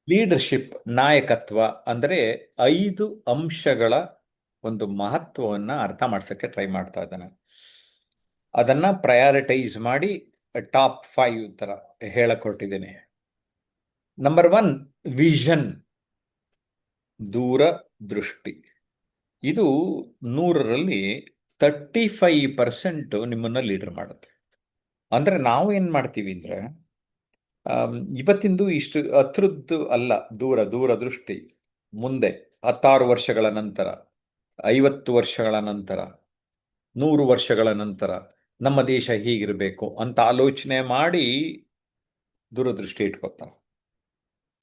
Leadership ನಾಯಕತ್ವ ಅಂದರೆ 5 ಅಂಶಗಳ ಒಂದು ಮಹತ್ವವನ್ನು ಅರ್ಥ ಮಾಡ್ಸಕ್ಕೆ ಟ್ರೈ ಮಾಡ್ತಾ ಇದ್ದಾನೆ. ಅದನ್ನ ಪ್ರಯಾರಿಟೈಸ್ ಮಾಡಿ ಟಾಪ್ 5 ತರ ಹೇಳಕೊಟ್ಟಿದ್ದೇನೆ. ನಂಬರ್ 1, ವಿಷನ್, ದೂರದೃಷ್ಟಿ. ಇದು 100ರಲ್ಲಿ 35% ನಿಮ್ಮನ್ನ ಲೀಡರ್ ಮಾಡುತ್ತೆ. ಅಂದ್ರೆ ನಾವು ಏನ್ ಮಾಡ್ತೀವಿ ಅಂದ್ರೆ ಇವತ್ತಿಂದು ಇಷ್ಟು ಹತ್ರದ್ದು ಅಲ್ಲ, ದೂರದೃಷ್ಟಿ. ಮುಂದೆ 16 ವರ್ಷಗಳ ನಂತರ, 50 ವರ್ಷಗಳ ನಂತರ, 100 ವರ್ಷಗಳ ನಂತರ ನಮ್ಮ ದೇಶ ಹೀಗಿರಬೇಕು ಅಂತ ಆಲೋಚನೆ ಮಾಡಿ ದೂರದೃಷ್ಟಿ ಇಟ್ಕೊತಾರೆ.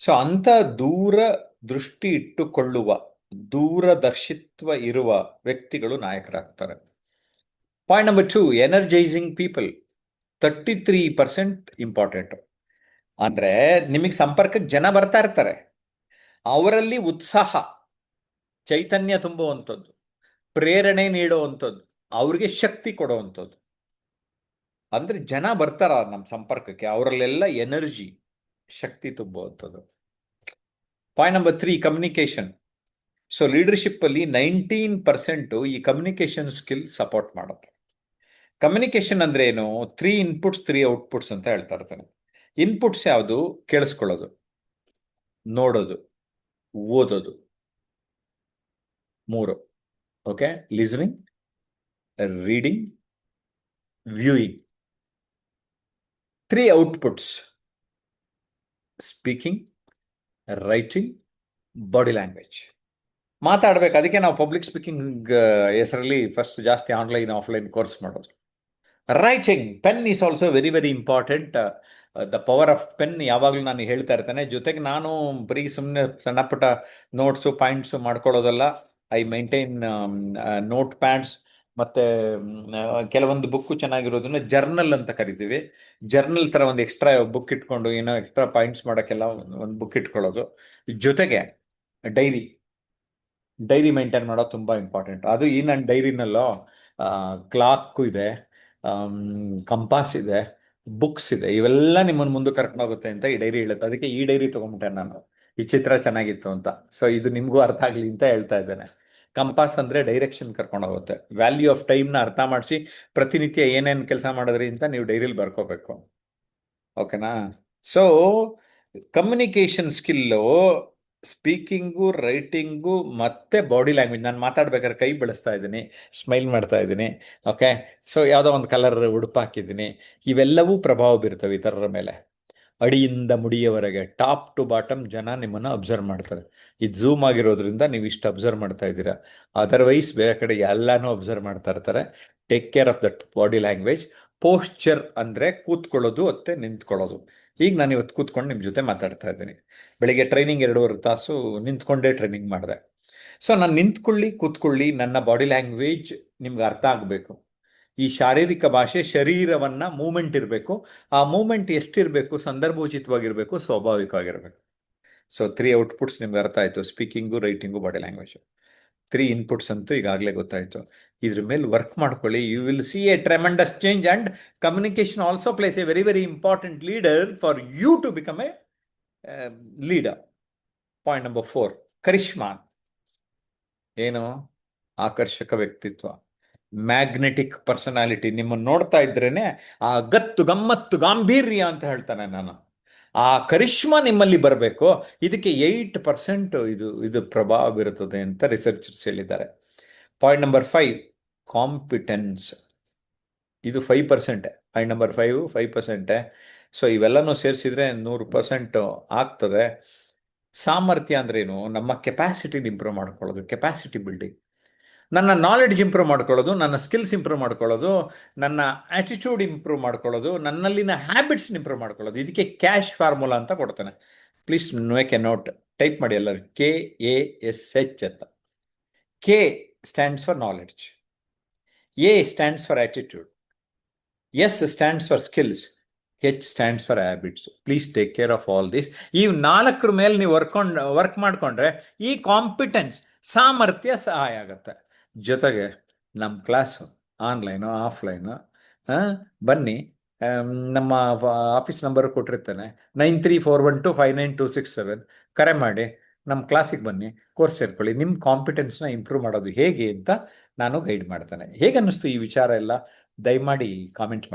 ಸೊ ಅಂತ ದೂರದೃಷ್ಟಿ ಇಟ್ಟುಕೊಳ್ಳುವ, ದೂರದರ್ಶಿತ್ವ ಇರುವ ವ್ಯಕ್ತಿಗಳು ನಾಯಕರಾಗ್ತಾರೆ. Point number 2, energising people. 33% important. ಅಂದ್ರೆ ನಿಮಗೆ ಸಂಪರ್ಕಕ್ಕೆ ಜನ ಬರ್ತಾ ಇರ್ತಾರೆ, ಅವರಲ್ಲಿ ಉತ್ಸಾಹ, ಚೈತನ್ಯ ತುಂಬುವಂಥದ್ದು, ಪ್ರೇರಣೆ ನೀಡುವಂಥದ್ದು, ಅವ್ರಿಗೆ ಶಕ್ತಿ ಕೊಡುವಂಥದ್ದು. ಅಂದ್ರೆ ಜನ ಬರ್ತಾರ ನಮ್ಮ ಸಂಪರ್ಕಕ್ಕೆ, ಅವರಲ್ಲೆಲ್ಲ ಎನರ್ಜಿ, ಶಕ್ತಿ ತುಂಬುವಂಥದ್ದು. Point number 3, communication. So leadership ಅಲ್ಲಿ 19% ಈ ಕಮ್ಯುನಿಕೇಶನ್ ಸ್ಕಿಲ್ ಸಪೋರ್ಟ್ ಮಾಡುತ್ತೆ. ಕಮ್ಯುನಿಕೇಶನ್ ಅಂದ್ರೆ ಏನು? 3 ಇನ್ಪುಟ್ಸ್ 3 ಔಟ್ಪುಟ್ಸ್ ಅಂತ ಹೇಳ್ತಾ ಇರ್ತಾನೆ. ಇನ್ಪುಟ್ಸ್ ಯಾವುದು? ಕೇಳಿಸ್ಕೊಳ್ಳೋದು, ನೋಡೋದು, ಓದೋದು. 3. Okay, listening, reading, viewing. 3 outputs: speaking, writing, body language. ಮಾತಾಡ್ಬೇಕು. ಅದಕ್ಕೆ ನಾವು ಪಬ್ಲಿಕ್ ಸ್ಪೀಕಿಂಗ್ ಹೆಸರಲ್ಲಿ ಫಸ್ಟ್ ಜಾಸ್ತಿ ಆನ್ಲೈನ್ ಆಫ್ಲೈನ್ ಕೋರ್ಸ್ ಮಾಡೋದು. Writing, pen is also very very important. The power of pen ಯಾವಾಗಲೂ ನಾನು ಹೇಳ್ತಾ ಇರ್ತೇನೆ. ಜೊತೆಗೆ ನಾನು ಬರೀ ಸುಮ್ಮನೆ ಸಣ್ಣ ಪುಟ್ಟ ನೋಟ್ಸು ಪಾಯಿಂಟ್ಸು ಮಾಡ್ಕೊಳ್ಳೋದಲ್ಲ. ಐ ಮೈಂಟೈನ್ ನೋಟ್ ಪ್ಯಾಡ್ಸ್, ಮತ್ತೆ ಕೆಲವೊಂದು ಬುಕ್ಕು ಚೆನ್ನಾಗಿರೋದನ್ನ ಜರ್ನಲ್ ಅಂತ ಕರಿತೀವಿ. ಜರ್ನಲ್ ಥರ ಒಂದು ಎಕ್ಸ್ಟ್ರಾ ಬುಕ್ ಇಟ್ಕೊಂಡು ಏನೋ ಎಕ್ಸ್ಟ್ರಾ ಪಾಯಿಂಟ್ಸ್ ಮಾಡೋಕ್ಕೆಲ್ಲ ಒಂದು ಬುಕ್ ಇಟ್ಕೊಳ್ಳೋದು. ಜೊತೆಗೆ ಡೈರಿ ಮೈಂಟೈನ್ ಮಾಡೋದು ತುಂಬ ಇಂಪಾರ್ಟೆಂಟ್. ಅದು ಈ ನನ್ನ ಡೈರಿನಲ್ಲೋ ಕ್ಲಾಕು ಇದೆ, ಕಂಪಾಸ್ ಇದೆ, ಬುಕ್ಸ್ ಇದೆ. ಇವೆಲ್ಲ ನಿಮ್ಮನ್ನು ಮುಂದೆ ಕರ್ಕೊಂಡು ಹೋಗುತ್ತೆ ಅಂತ ಈ ಡೈರಿ ಹೇಳುತ್ತೆ. ಅದಕ್ಕೆ ಈ ಡೈರಿ ತೊಗೊಂಬಿಟ್ಟೆ ನಾನು. ಈ ಚಿತ್ರ ಚೆನ್ನಾಗಿತ್ತು ಅಂತ. ಸೊ ಇದು ನಿಮಗೂ ಅರ್ಥ ಆಗಲಿ ಅಂತ ಹೇಳ್ತಾ ಇದ್ದೇನೆ. ಕಂಪಾಸ್ ಅಂದರೆ ಡೈರೆಕ್ಷನ್ ಕರ್ಕೊಂಡು ಹೋಗುತ್ತೆ. ವ್ಯಾಲ್ಯೂ ಆಫ್ ಟೈಮ್ನ ಅರ್ಥ ಮಾಡಿಸಿ ಪ್ರತಿನಿತ್ಯ ಏನೇನು ಕೆಲಸ ಮಾಡಿದ್ರಿ ಅಂತ ನೀವು ಡೈರಿಲಿ ಬರ್ಕೋಬೇಕು. ಓಕೆನಾ? So communication skill speaking, writing ಮತ್ತೆ ಬಾಡಿ ಲ್ಯಾಂಗ್ವೇಜ್. ನಾನು ಮಾತಾಡ್ಬೇಕಾದ್ರೆ ಕೈ ಬಳಸ್ತಾ ಇದ್ದೀನಿ, ಸ್ಮೈಲ್ ಮಾಡ್ತಾ ಇದ್ದೀನಿ. ಓಕೆ, ಸೊ ಯಾವುದೋ ಒಂದು ಕಲರ್ ಉಡುಪು ಹಾಕಿದ್ದೀನಿ. ಇವೆಲ್ಲವೂ ಪ್ರಭಾವ ಬೀರ್ತವೆ ಇತರರ ಮೇಲೆ. ಅಡಿಯಿಂದ ಮುಡಿಯವರೆಗೆ, ಟಾಪ್ ಟು ಬಾಟಮ್ ಜನ ನಿಮ್ಮನ್ನು ಅಬ್ಸರ್ವ್ ಮಾಡ್ತಾರೆ. ಇದು ಝೂಮ್ ಆಗಿರೋದ್ರಿಂದ ನೀವು ಇಷ್ಟು ಅಬ್ಸರ್ವ್ ಮಾಡ್ತಾ ಇದ್ದೀರಾ. ಅದರ್ವೈಸ್ ಬೇರೆ ಕಡೆ ಎಲ್ಲಾನು ಅಬ್ಸರ್ವ್ ಮಾಡ್ತಾ ಇರ್ತಾರೆ. Take care of that body language. Posture ಅಂದರೆ ಕೂತ್ಕೊಳ್ಳೋದು ಮತ್ತೆ ನಿಂತ್ಕೊಳ್ಳೋದು. ಈಗ ನಾನು ಇವತ್ತು ಕೂತ್ಕೊಂಡು ನಿಮ್ಮ ಜೊತೆ ಮಾತಾಡ್ತಾ ಇದ್ದೀನಿ. ಬೆಳಿಗ್ಗೆ ಟ್ರೈನಿಂಗ್ 2.5 ತಾಸು ನಿಂತ್ಕೊಂಡೇ ಟ್ರೈನಿಂಗ್ ಮಾಡಿದೆ. ಸೊ ನಾನು ನಿಂತ್ಕೊಳ್ಳಿ ಕೂತ್ಕೊಳ್ಳಿ, ನನ್ನ ಬಾಡಿ ಲ್ಯಾಂಗ್ವೇಜ್ ನಿಮ್ಗೆ ಅರ್ಥ ಆಗಬೇಕು. ಈ ಶಾರೀರಿಕ ಭಾಷೆ, ಶರೀರವನ್ನ ಮೂಮೆಂಟ್ ಇರಬೇಕು. ಆ ಮೂಮೆಂಟ್ ಎಷ್ಟಿರಬೇಕು? ಸಂದರ್ಭೋಚಿತವಾಗಿರಬೇಕು, ಸ್ವಾಭಾವಿಕವಾಗಿರಬೇಕು. ಸೊ 3 ಔಟ್ಪುಟ್ಸ್ ನಿಮ್ಗೆ ಅರ್ಥ ಆಯಿತು: speaking, writing, body language. 3 inputs ಅಂತೂ ಈಗಾಗಲೇ ಗೊತ್ತಾಯಿತು. ಇದ್ರ ಮೇಲೆ ವರ್ಕ್ ಮಾಡ್ಕೊಳ್ಳಿ. You will see a tremendous change. And communication also plays a very very important leader for you to become a leader. Point number 4, charisma. ಏನು? ಆಕರ್ಷಕ ವ್ಯಕ್ತಿತ್ವ, ಮ್ಯಾಗ್ನೆಟಿಕ್ ಪರ್ಸನಾಲಿಟಿ. ನಿಮ್ಮನ್ನು ನೋಡ್ತಾ ಇದ್ರೇನೆ ಆ ಗತ್ತು, ಗಮ್ಮತ್ತು, ಗಾಂಭೀರ್ಯ ಅಂತ ಹೇಳ್ತಾನೆ ನಾನು. ಆ ಕರಿಷ್ಮಾ ನಿಮ್ಮಲ್ಲಿ ಬರಬೇಕು. ಇದಕ್ಕೆ 8% ಇದು ಪ್ರಭಾವ ಬೀರುತ್ತದೆ ಅಂತ ರಿಸರ್ಚರ್ಸ್ ಹೇಳಿದ್ದಾರೆ. Point number 5, competence. ಇದು 5%. Point number 5%. ಸೊ ಇವೆಲ್ಲನೂ ಸೇರಿಸಿದ್ರೆ 100% ಆಗ್ತದೆ. ಸಾಮರ್ಥ್ಯ ಅಂದ್ರೇನು? ನಮ್ಮ ಕೆಪಾಸಿಟಿನ ಇಂಪ್ರೂವ್ ಮಾಡ್ಕೊಳ್ಳೋದು, ಕೆಪಾಸಿಟಿ ಬಿಲ್ಡಿಂಗ್. ನನ್ನ ನಾಲೆಡ್ಜ್ ಇಂಪ್ರೂವ್ ಮಾಡ್ಕೊಳ್ಳೋದು, ನನ್ನ ಸ್ಕಿಲ್ಸ್ ಇಂಪ್ರೂವ್ ಮಾಡ್ಕೊಳ್ಳೋದು, ನನ್ನ ಆಟಿಟ್ಯೂಡ್ ಇಂಪ್ರೂವ್ ಮಾಡ್ಕೊಳ್ಳೋದು, ನನ್ನಲ್ಲಿನ ಹ್ಯಾಬಿಟ್ಸ್ ಇಂಪ್ರೂವ್ ಮಾಡ್ಕೊಳ್ಳೋದು. ಇದಕ್ಕೆ ಕ್ಯಾಶ್ ಫಾರ್ಮುಲಾ ಅಂತ ಕೊಡ್ತಾನೆ. Please make A note, type ಮಾಡಿ ಎಲ್ಲರೂ. KASH ಅಂತ. K stands for knowledge, A stands for attitude, S stands for skills, H stands for habits. Please take care of all this. ಈ 4 ಮೇಲೆ ನೀವು ವರ್ಕ್ ಮಾಡಿಕೊಂಡ್ರೆ ಈ ಕಾಂಪಿಟೆನ್ಸ್, ಸಾಮರ್ಥ್ಯ ಸಹಾಯ ಆಗುತ್ತೆ. ಜೊತೆಗೆ ನಮ್ಮ ಕ್ಲಾಸು ಆನ್ಲೈನು ಆಫ್ಲೈನು, ಬನ್ನಿ ನಮ್ಮ ಆಫೀಸ್ ನಂಬರ್ ಕೊಟ್ಟಿರ್ತೇನೆ, 9341259267. ಕರೆ ಮಾಡಿ ನಮ್ಮ ಕ್ಲಾಸಿಗೆ ಬನ್ನಿ, ಕೋರ್ಸ್ ಸೇರ್ಕೊಳ್ಳಿ. ನಿಮ್ಮ ಕಾಂಪಿಟೆನ್ಸ್ನ ಇಂಪ್ರೂವ್ ಮಾಡೋದು ಹೇಗೆ ಅಂತ ನಾನು ಗೈಡ್ ಮಾಡ್ತೇನೆ. ಹೇಗೆ ಅನ್ನಿಸ್ತು ಈ ವಿಚಾರ ಎಲ್ಲ? ದಯಮಾಡಿ ಕಾಮೆಂಟ್ ಮಾಡಿ.